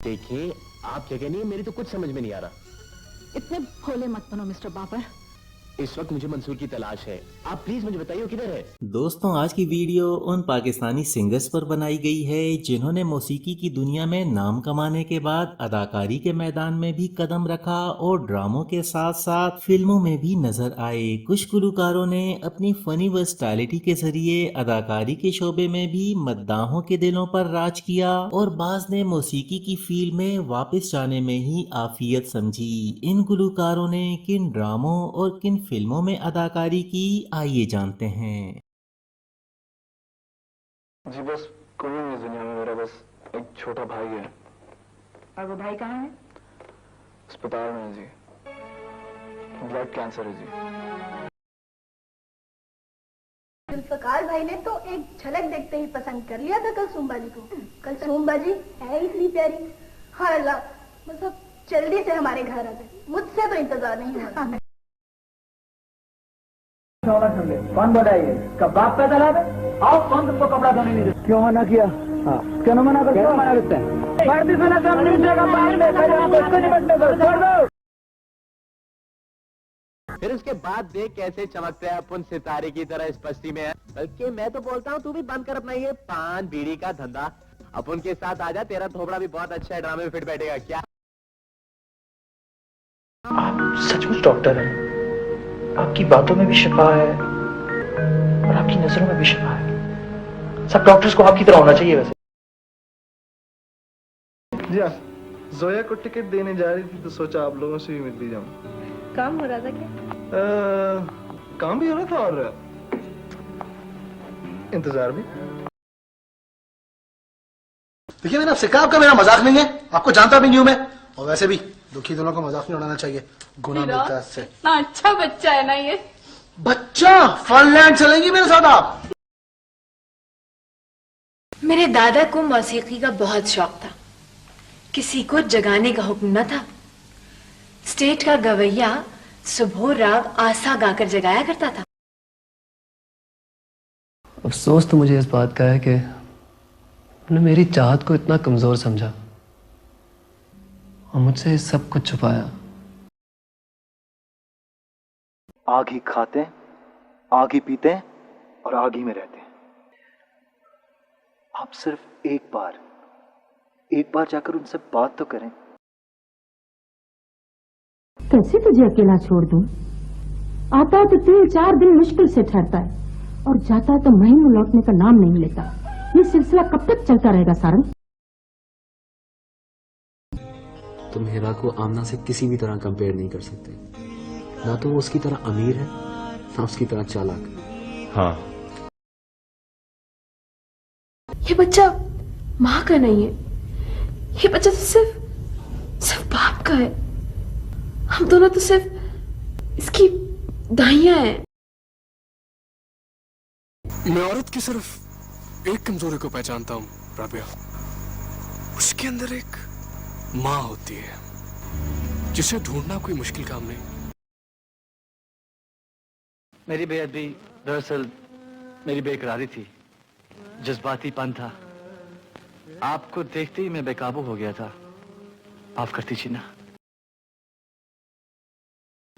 देखिए, आप क्या कहनी है, मेरी तो कुछ समझ में नहीं आ रहा। इतने भोले मत बनो मिस्टर बाबर। इस वक्त मुझे मंसूर की तलाश है। आप प्लीज मुझे बताइए वो किधर है। दोस्तों, आज की वीडियो उन पाकिस्तानी सिंगर्स पर बनाई गई है जिन्होंने मौसीकी की दुनिया में नाम कमाने के बाद अदाकारी के मैदान में भी कदम रखा और ड्रामों के साथ साथ फिल्मों में भी नजर आए। कुछ गुलकारों ने अपनी फनी वर्सटैलिटी के जरिए अदाकारी के शोबे में भी मद्दाहों के दिलों पर राज किया और बाज ने मौसीकी की फील्ड में वापस जाने में ही आफियत समझी। इन गुलकारों ने किन ड्रामों और किन फिल्मों में अदाकारी की, आइए जानते हैं। जी बस कोई नहीं इस दुनिया में, मेरा बस एक छोटा भाई है। और वो भाई कहाँ है? अस्पताल में है जी, ब्लड कैंसर है जी। जुल्फकार भाई ने तो एक झलक देखते ही पसंद कर लिया था कल सोमबाजी को। कल सोमबाजी है इतनी प्यारी। हाँ अल्लाह, मतलब जल्दी से हमारे घर आ जाए, मुझसे तो इंतजार नहीं हो रहा। कौन बताइए? कब बाप पैदा ला दे? आओ, कौन तुमको कपड़ा धोने नहीं दे? क्यों मना किया? हाँ, क्यों मना करते? क्यों मना करते हैं? भर्ती से ना सामने का बाहर में उसको निपटने दो, छोड़ दो। फिर उसके बाद देख कैसे चमकते हैं अपन सितारे की तरह इस बस्ती में है। बल्कि मैं तो बोलता हूँ तू भी बंद कर अपना ये पान बीड़ी का धंधा, अपन के साथ आजा, तेरा थोबड़ा भी बहुत अच्छा है, ड्रामे में फिट बैठेगा। क्या आप सचमुच डॉक्टर हैं? आपकी बातों में भी शिफा है और आपकी नजरों में भी शिफा है। सब डॉक्टर्स को आपकी तरह होना चाहिए वैसे। जी हाँ, जोया को टिकट देने जा रही थी तो सोचा आप लोगों से भी मिल ली जाऊं। काम हो रहा था क्या? काम भी हो रहा था और इंतजार भी। देखिए, मैंने आपसे कहा आपका मेरा मजाक नहीं है, आपको जानता भी नहीं हूं मैं। और वैसे भी दुखी दोनों को मजाक नहीं उड़ाना चाहिए, गुनाह मिलता है इससे। इतना अच्छा बच्चा है ना ये। बच्चा फनलैंड चलेंगी मेरे साथ आप? मेरे दादा को मौसीकी का बहुत शौक था। किसी को जगाने का हुक्म न था। स्टेट का गवैया सुबह राग आसा गाकर जगाया करता था। अफसोस तो मुझे इस बात का है कि उन्होंने मेरी चाहत को इतना कमजोर समझा और मुझसे सब कुछ छुपाया। आग ही खाते हैं, आग ही पीते हैं और आग ही में रहते हैं। आप सिर्फ एक बार जाकर उनसे बात तो करें। कैसे तुझे अकेला छोड़ दूं? आता है तो 3-4 दिन मुश्किल से ठहरता है और जाता है तो महीनों लौटने का नाम नहीं लेता। ये सिलसिला कब तक चलता रहेगा सारंग? तुम हिरा को आमना से किसी भी तरह कंपेयर नहीं कर सकते। ना तो वो उसकी तरह अमीर है, ना उसकी तरह चालाक। हाँ, ये बच्चा माँ का नहीं है, ये बच्चा तो सिर्फ बाप का है। हम दोनों तो सिर्फ इसकी दाइयां हैं। मैं औरत की सिर्फ एक कमजोरी को पहचानता हूँ राबिया, उसके अंदर एक माँ होती है जिसे ढूंढना कोई मुश्किल काम नहीं। मेरी बेअदबी दरअसल मेरी बेकरारी थी, जज्बातीपन था। आपको देखते ही मैं बेकाबू हो गया था। माफ करती जीना।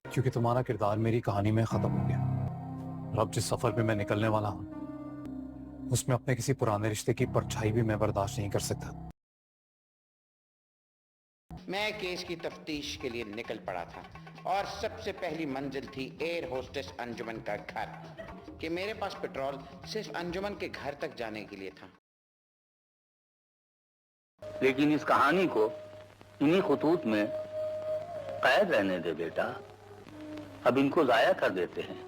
क्योंकि तुम्हारा किरदार मेरी कहानी में खत्म हो गया और अब जिस सफर पे मैं निकलने वाला हूं उसमें अपने किसी पुराने रिश्ते की परछाई भी मैं बर्दाश्त नहीं कर सकता। मैं केस की तफ्तीश के लिए निकल पड़ा था और सबसे पहली मंजिल थी एयर होस्टेस अंजुमन का घर, कि मेरे पास पेट्रोल सिर्फ अंजुमन के घर तक जाने के लिए था। लेकिन इस कहानी को इन्हीं खुतूत में कैद रहने दे बेटा। अब इनको जाया कर देते हैं,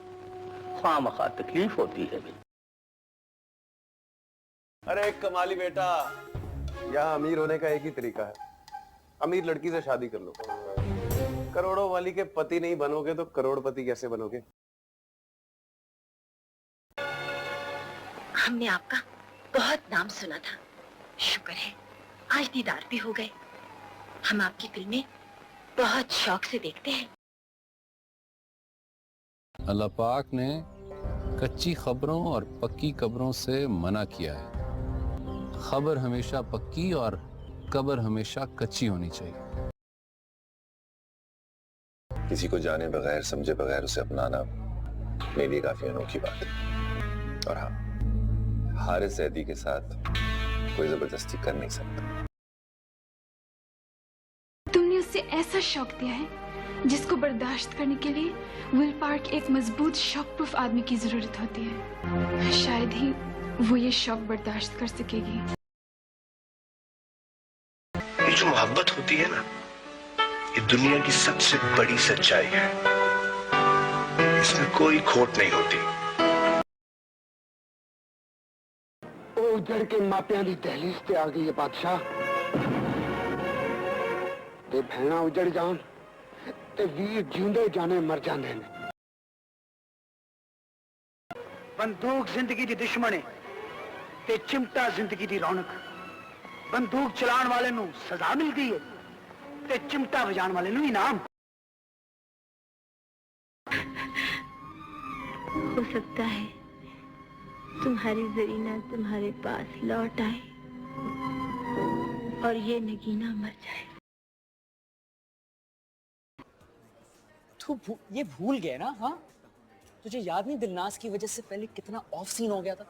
खामखा तकलीफ होती है भी। अरे कमाली बेटा, यहाँ अमीर होने का एक ही तरीका है, अमीर लड़की से शादी कर लो। करोड़ों वाली के पति नहीं बनोगे तो करोड़पति कैसे बनोगे? हमने आपका बहुत नाम सुना था, शुक्र है आज दीदार भी हो गए। हम आपकी फिल्में बहुत शौक से देखते हैं। अल्लाह पाक ने कच्ची खबरों और पक्की कब्रों से मना किया है। खबर हमेशा पक्की और कब्र हमेशा कच्ची होनी चाहिए। किसी को जाने बगैर समझे बगैर उसे अपनाना मेरे लिए काफी अनोखी बात है। और हाँ, हारिस जैदी के साथ कोई जबरदस्ती कर नहीं सकता। तुमने उससे ऐसा शौक दिया है जिसको बर्दाश्त करने के लिए विल पावर के एक मजबूत शॉक प्रूफ आदमी की जरूरत होती है। शायद ही वो ये शौक बर्दाश्त कर सकेगी। ये जो मोहब्बत होती है ना, ये दुनिया की सबसे बड़ी सच्चाई है। इसमें कोई खोट नहीं होती। ओ उजड़ के मापिया की दहलीज पे आ गई है बादशाह। ते भैना उजड़ जान ते वीर जिंदे जाने मर जाने ने। बंदूक जिंदगी की दुश्मन है ते चिमटा जिंदगी की रौनक। बंदूक चलाने वाले नू सजा मिलती है ते चिमटा बजाने वाले नू इनाम। हो सकता है तुम्हारी जरीना तुम्हारे पास लौट आए और ये नगीना मर जाए। तू ये भूल गया ना? हाँ, तुझे याद नहीं दिलनाज की वजह से पहले कितना ऑफ सीन हो गया था?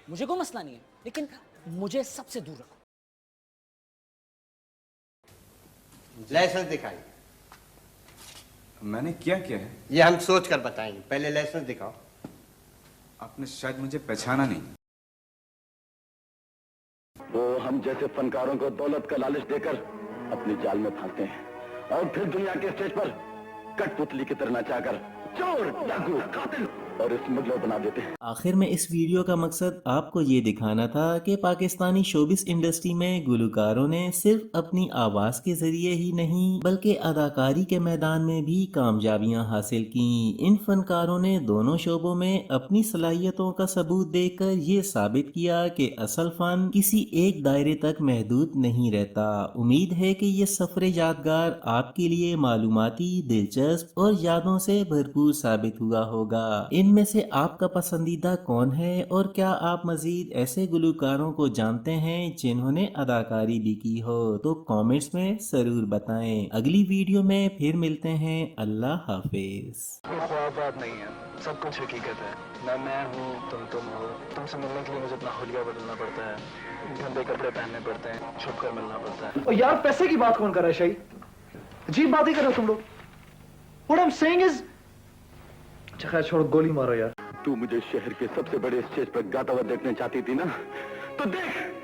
मुझे कोई मसला नहीं है, लेकिन मुझे सबसे दूर रखो। लाइसेंस दिखाइए। मैंने क्या किया है? ये हम सोच कर बताएंगे, पहले लाइसेंस दिखाओ। आपने शायद मुझे पहचाना नहीं। वो हम जैसे फनकारों को दौलत का लालच देकर अपनी जाल में फांसते हैं और फिर दुनिया के स्टेज पर कठपुतली की तरह नचाकर चोर, डाकू, कातिल और स्मगलर बना देते हैं। आखिर में इस वीडियो का मकसद आपको ये दिखाना था कि पाकिस्तानी शोबिस इंडस्ट्री में गुलकारों ने सिर्फ अपनी आवाज के जरिए ही नहीं बल्कि अदाकारी के मैदान में भी कामयाबियां हासिल की। इन फनकारों ने दोनों शोबों में अपनी सलाहियतों का सबूत देकर ये साबित किया कि असल फन किसी एक दायरे तक महदूद नहीं रहता। उम्मीद है कि ये सफर यादगार आपके लिए मालूमाती, दिलचस्प और यादों से भरपूर साबित हुआ होगा। इनमें से आपका पसंदीदा कौन है और क्या आप मजीद ऐसे गुलकारों को जानते हैं जिन्होंने अदाकारी भी की हो? तो कमेंट्स में जरूर बताएं। अगली वीडियो में फिर मिलते हैं। अल्लाह हाफिज। बात नहीं है, सब कुछ हकीकत है। मैं हूँ, तुम हो। तुमसे मिलने के लिए मुझे अपना हुलिया बदलना पड़ता है, गंदे कपड़े पहनने पड़ते हैं, छुप कर मिलना पड़ता है। और यार पैसे की बात कौन कर रहा है? शाही अजीब बात ही कर रहे हो तुम लोग। What I'm saying is, अच्छा खैर छोड़ो, गोली मारो यार। तू मुझे शहर के सबसे बड़े स्टेज पर गाता हुआ देखने चाहती थी ना, तो देख